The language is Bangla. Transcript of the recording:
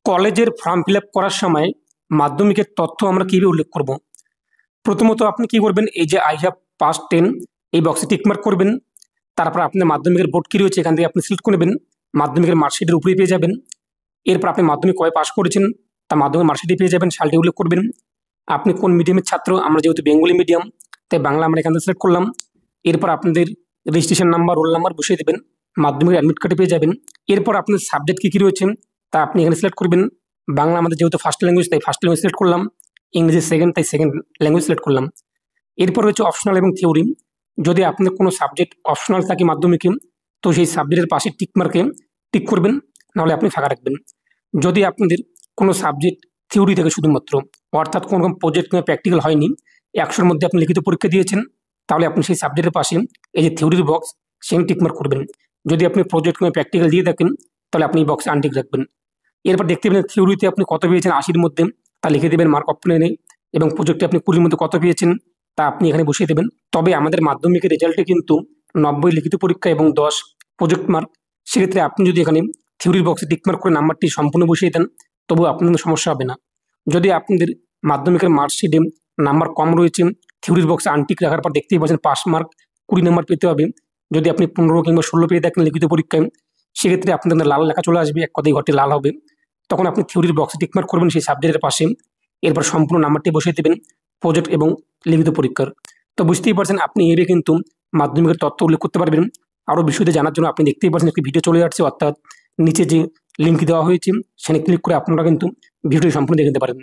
কলেজের ফর্ম ফিল আপ করার সময় মাধ্যমিকের তথ্য আমরা কীভাবে উল্লেখ করব। প্রথমত আপনি কি করবেন, এই যে আই হ্যাভ পাস 10 এই বক্সে টিকমার্ক করবেন। তারপর আপনার মাধ্যমিকের বোর্ড কী রয়েছে এখান থেকে আপনি সিলেক্ট করে নেবেন, মাধ্যমিকের মার্কশিটের উপরে পেয়ে যাবেন। এরপর আপনি মাধ্যমিক কবে পাস করেছেন তা মাধ্যমিক মার্কশিটে পেয়ে যাবেন, সালটি উল্লেখ করবেন। আপনি কোন মিডিয়ামের ছাত্র, আমরা যেহেতু বেঙ্গলি মিডিয়াম তাই বাংলা আমরা এখান থেকে সিলেক্ট করলাম। এরপর আপনাদের রেজিস্ট্রেশন নাম্বার, রোল নাম্বার বসিয়ে দেবেন, মাধ্যমিক অ্যাডমিট কার্ডে পেয়ে যাবেন। এরপর আপনার সাবজেক্ট কী কী রয়েছে তা আপনি এখানে সিলেক্ট করবেন। বাংলা আমাদের যেহেতু ফার্স্ট ল্যাঙ্গুয়েজ তাই ফার্স্ট ল্যাঙ্গুয়েজ সিলেক্ট করলাম, ইংরেজি সেকেন্ড তাই সেকেন্ড ল্যাঙ্গুয়েজ সিলেক্ট করলাম। এরপর রয়েছে অপশনাল এবং থিওরি। যদি আপনার কোনো সাবজেক্ট অপশনাল থাকে মাধ্যমিকে তো সেই সাবজেক্টের পাশে টিক মার্কে টিক করবেন, নাহলে আপনি ফাঁকা রাখবেন। যদি আপনাদের কোনো সাবজেক্ট থিওরি থেকে শুধুমাত্র, অর্থাৎ কোনো প্রজেক্ট কিংবা প্র্যাকটিক্যাল হয়নি, 100-র মধ্যে আপনি লিখিত পরীক্ষা দিয়েছেন, তাহলে আপনি সেই সাবজেক্টের পাশে এই যে থিওরির বক্স সেখানে টিক মার্ক করবেন। যদি আপনি প্রজেক্ট কিংবা প্র্যাকটিক্যাল দিয়ে থাকেন তাহলে আপনি এই বক্সে আনটিক রাখবেন। এরপর দেখতে পাবেন থিওরিতে আপনি কত পেয়েছেন 80-র মধ্যে তা লিখে দেবেন মার্ক অপশনে, এবং প্রজেক্টে আপনি 20-র মধ্যে কত পেয়েছেন তা আপনি এখানে বসিয়ে দেবেন। তবে আমাদের মাধ্যমিকের রেজাল্টে কিন্তু 90 লিখিত পরীক্ষা এবং 10 প্রজেক্ট মার্ক। সেক্ষেত্রে আপনি যদি এখানে থিওরির বক্সে টিক মার্ক করে নাম্বারটি সম্পূর্ণ বসিয়ে দেন তবুও আপনাদের সমস্যা হবে না। যদি আপনাদের মাধ্যমিকের মার্কশিটে নাম্বার কম রয়েছে, থিওরির বক্সে আনটিক রাখার পর দেখতেই পাচ্ছেন পাস মার্ক 20 নাম্বার পেতে হবে। যদি আপনি 15 কিংবা 16 পেয়ে থাকেন লিখিত পরীক্ষায়, সেক্ষেত্রে আপনাদের লাল লেখা চলে আসবে, এক কথায় ঘরটি লাল হবে। তখন আপনি থিওরির বক্সে টিক মার্ক করবেন সেই সাবজেক্টের পাশে, এরপর সম্পূর্ণ নাম্বারটি বসিয়ে দেবেন প্রজেক্ট এবং লিখিত পরীক্ষার। তো বুঝতেই পারছেন আপনি এভাবে কিন্তু মাধ্যমিকের তথ্য উল্লেখ করতে পারবেন। আরও বিষয়তে জানার জন্য আপনি দেখতেই পাচ্ছেন একটি ভিডিও চলে যাচ্ছে, অর্থাৎ নিচে যে লিঙ্ক দেওয়া হয়েছে সেখানে ক্লিক করে আপনারা কিন্তু ভিডিওটি সম্পূর্ণ দেখে নিতে পারেন।